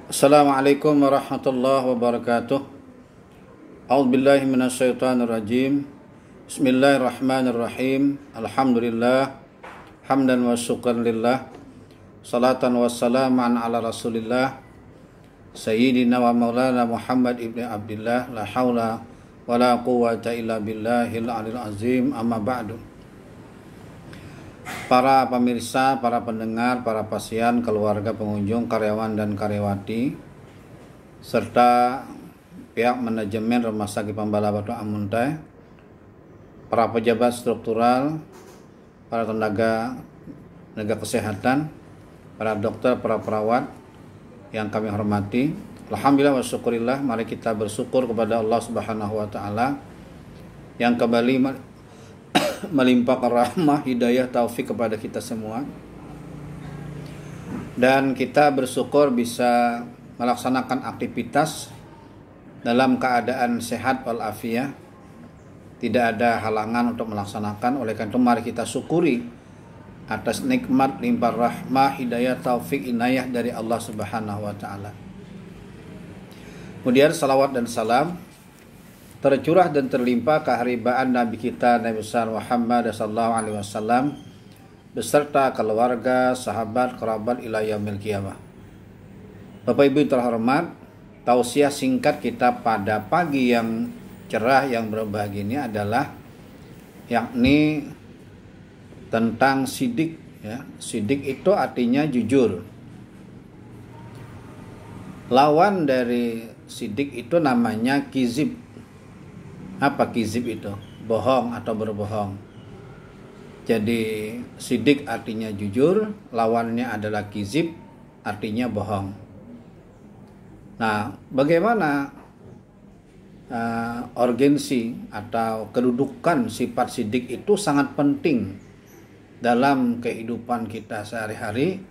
Assalamualaikum warahmatullahi wabarakatuh. A'udzubillahi minasyaitonirrajim. Bismillahirrahmanirrahim. Alhamdulillah hamdan wa syukran lillah. Salatan wassalaman ala Rasulillah Sayyidina wa Maulana Muhammad ibn Abdullah. La haula wa la quwwata illa billahil aliyil azim. Amma ba'du. Para pemirsa, para pendengar, para pasien, keluarga, pengunjung, karyawan dan karyawati, serta pihak manajemen Rumah Sakit Pembala Batu Amuntai, para pejabat struktural, para tenaga kesehatan, para dokter, para perawat yang kami hormati. Alhamdulillah wa syukurillah, mari kita bersyukur kepada Allah Subhanahu wa taala yang kembali melimpahkan rahmah, hidayah, taufik kepada kita semua. Dan kita bersyukur bisa melaksanakan aktivitas dalam keadaan sehat walafiat. Tidak ada halangan untuk melaksanakan. Oleh karena itu mari kita syukuri atas nikmat limpah rahmah, hidayah, taufik, inayah dari Allah Subhanahu wa taala. Kemudian salawat dan salam tercurah dan terlimpah keharibaan Nabi kita Nabi besar Muhammad sallallahu alaihi wasallam beserta keluarga, sahabat, kerabat ila yaumil qiyamah. Bapak Ibu yang terhormat, tausiah singkat kita pada pagi yang cerah yang berbahagia ini adalah yakni tentang sidik ya. Sidik itu artinya jujur. Lawan dari sidik itu namanya kizib. Apa kizib itu? Bohong atau berbohong. Jadi sidik artinya jujur, lawannya adalah kizib, artinya bohong. Nah, bagaimana urgensi atau kedudukan sifat sidik itu sangat penting dalam kehidupan kita sehari-hari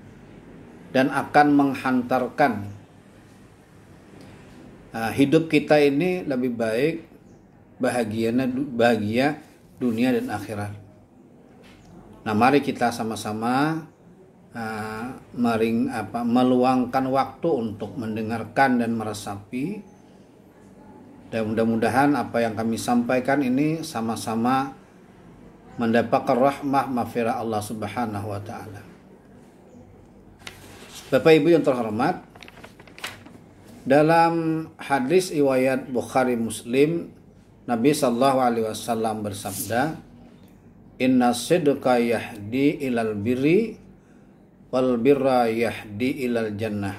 dan akan menghantarkan hidup kita ini lebih baik, bahagia dunia dan akhirat. Nah, mari kita sama-sama meluangkan waktu untuk mendengarkan dan meresapi. Dan mudah-mudahan apa yang kami sampaikan ini sama-sama mendapatkan rahmah maghfirah Allah Subhanahu wa taala. Bapak Ibu yang terhormat, dalam hadis riwayat Bukhari Muslim, Nabi sallallahu alaihi wasallam bersabda, "Inna sidqa yahdi ilal birri wal birra yahdi ilal jannah.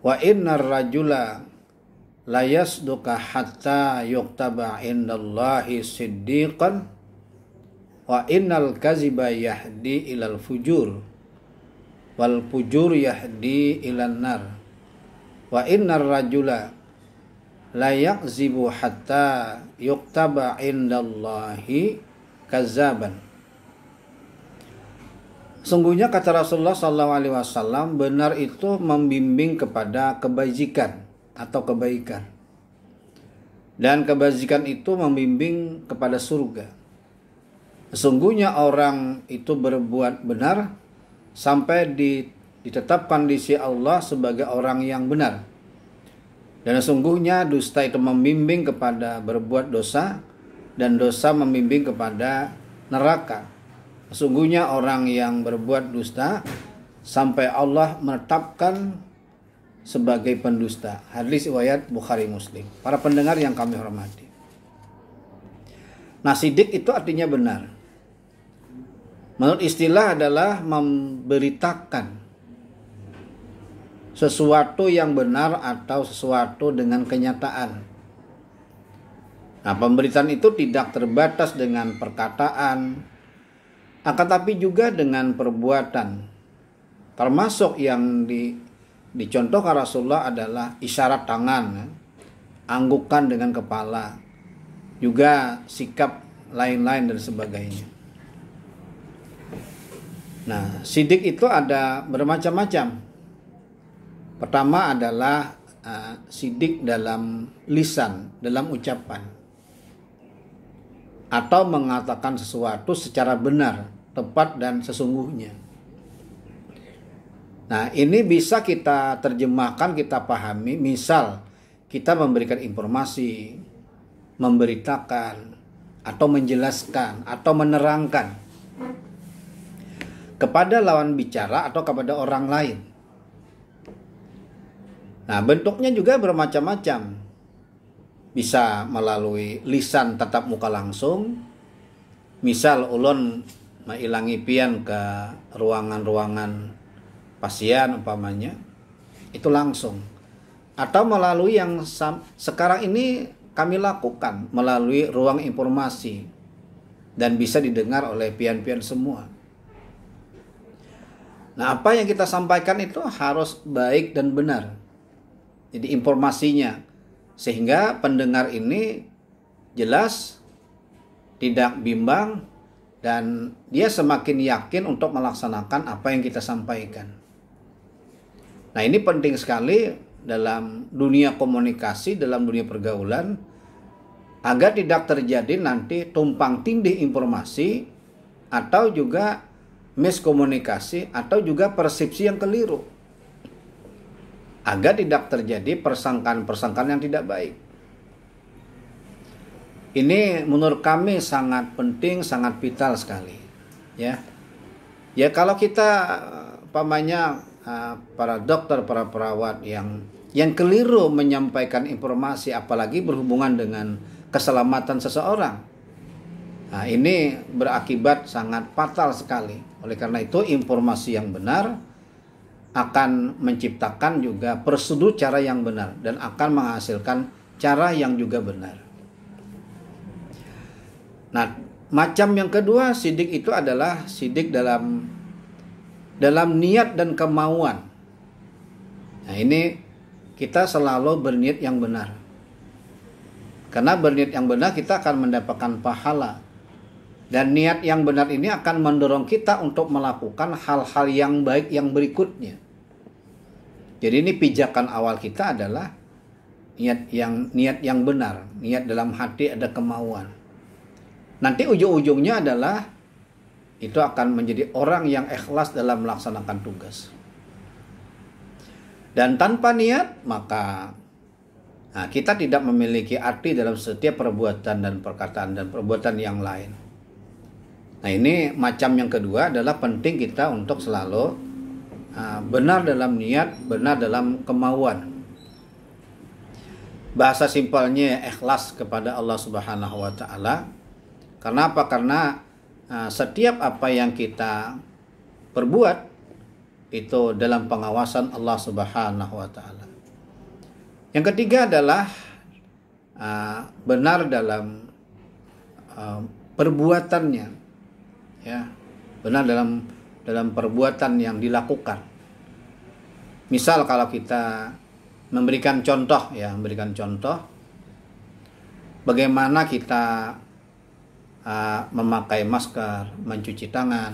Wa innar rajula la yasduqa hatta yuktaba indallahi siddiqan wa innal kaziba yahdi ilal fujur wal fujur yahdi ilan nar wa innar rajula la yakzibu hatta yuktaba indallahi kazaban." Sungguhnya kata Rasulullah SAW, benar itu membimbing kepada kebajikan atau kebaikan. Dan kebajikan itu membimbing kepada surga. Sesungguhnya orang itu berbuat benar sampai ditetapkan di sisi Allah sebagai orang yang benar. Dan sesungguhnya dusta itu membimbing kepada berbuat dosa, dan dosa membimbing kepada neraka. Sesungguhnya orang yang berbuat dusta sampai Allah menetapkan sebagai pendusta. Hadis riwayat Bukhari Muslim. Para pendengar yang kami hormati. Nah, sidik itu artinya benar. Menurut istilah adalah memberitakan sesuatu yang benar atau sesuatu dengan kenyataan. Nah, pemberitaan itu tidak terbatas dengan perkataan, akan tapi juga dengan perbuatan. Termasuk yang dicontohkan Rasulullah adalah isyarat tangan, anggukan dengan kepala, juga sikap lain-lain dan sebagainya. Nah, sidik itu ada bermacam-macam. Pertama adalah sidik dalam lisan, dalam ucapan, atau mengatakan sesuatu secara benar, tepat dan sesungguhnya. Nah, ini bisa kita terjemahkan, kita pahami, misal kita memberikan informasi, memberitakan, atau menjelaskan, atau menerangkan kepada lawan bicara atau kepada orang lain. Nah, bentuknya juga bermacam-macam. Bisa melalui lisan tatap muka langsung. Misal ulun mengilangi pian ke ruangan-ruangan pasien umpamanya, itu langsung. Atau melalui yang sekarang ini kami lakukan, melalui ruang informasi, dan bisa didengar oleh pian-pian semua. Nah, apa yang kita sampaikan itu harus baik dan benar. Jadi informasinya, sehingga pendengar ini jelas, tidak bimbang, dan dia semakin yakin untuk melaksanakan apa yang kita sampaikan. Nah, ini penting sekali dalam dunia komunikasi, dalam dunia pergaulan, agar tidak terjadi nanti tumpang tindih informasi, atau juga miskomunikasi, atau juga persepsi yang keliru, agar tidak terjadi persangkaan-persangkaan yang tidak baik. Ini menurut kami sangat penting, sangat vital sekali. Ya kalau kita umpamanya para dokter, para perawat yang keliru menyampaikan informasi, apalagi berhubungan dengan keselamatan seseorang, nah, ini berakibat sangat fatal sekali. Oleh karena itu, informasi yang benar akan menciptakan juga prosedur cara yang benar, dan akan menghasilkan cara yang juga benar. Nah, macam yang kedua, sidik itu adalah sidik dalam niat dan kemauan. Nah, ini kita selalu berniat yang benar. Karena berniat yang benar kita akan mendapatkan pahala. Dan niat yang benar ini akan mendorong kita untuk melakukan hal-hal yang baik yang berikutnya. Jadi ini pijakan awal kita adalah niat yang benar, niat dalam hati, ada kemauan. Nanti ujung-ujungnya adalah itu akan menjadi orang yang ikhlas dalam melaksanakan tugas. Dan tanpa niat, maka kita tidak memiliki arti dalam setiap perbuatan dan perkataan dan perbuatan yang lain. Nah, ini macam yang kedua adalah penting kita untuk selalu benar dalam niat, benar dalam kemauan. Bahasa simpelnya ikhlas kepada Allah Subhanahu wa taala. Karena apa? Karena setiap apa yang kita perbuat itu dalam pengawasan Allah Subhanahu wa taala. Yang ketiga adalah benar dalam perbuatannya, ya, benar dalam perbuatan yang dilakukan. Misal kalau kita memberikan contoh, bagaimana kita memakai masker, mencuci tangan,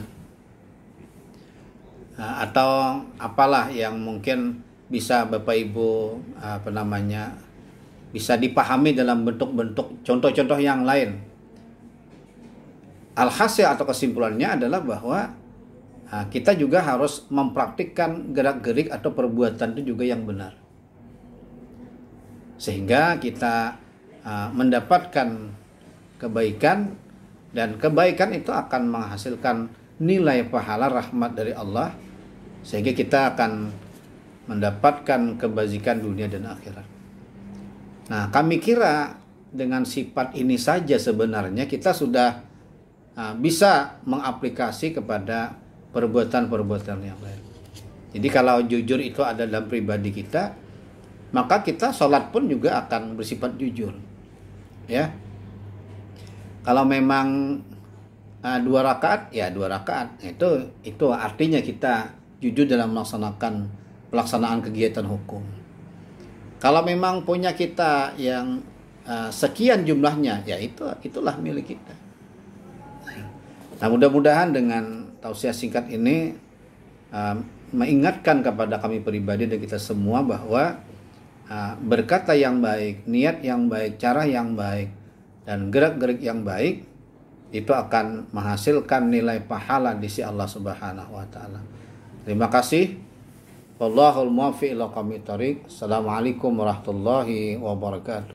atau apalah yang mungkin bisa Bapak Ibu bisa dipahami dalam bentuk-bentuk contoh-contoh yang lain. Alhasil atau kesimpulannya adalah bahwa kita juga harus mempraktikkan gerak-gerik atau perbuatan itu juga yang benar, sehingga kita mendapatkan kebaikan, dan kebaikan itu akan menghasilkan nilai pahala rahmat dari Allah, sehingga kita akan mendapatkan kebajikan dunia dan akhirat. Nah, kami kira dengan sifat ini saja sebenarnya kita sudah bisa mengaplikasi kepada perbuatan-perbuatan yang lain. Jadi kalau jujur itu ada dalam pribadi kita, maka kita sholat pun juga akan bersifat jujur. Ya, kalau memang 2 rakaat, ya 2 rakaat. Itu artinya kita jujur dalam pelaksanaan kegiatan hukum. Kalau memang punya kita yang sekian jumlahnya, ya itulah milik kita. Nah, mudah-mudahan dengan tausiah singkat ini mengingatkan kepada kami pribadi dan kita semua bahwa berkata yang baik, niat yang baik, cara yang baik, dan gerak-gerik yang baik itu akan menghasilkan nilai pahala di sisi Allah Subhanahu wa taala. Terima kasih. Wallahul muwaffiq ila aqwamit thoriq. Assalamualaikum warahmatullahi wabarakatuh.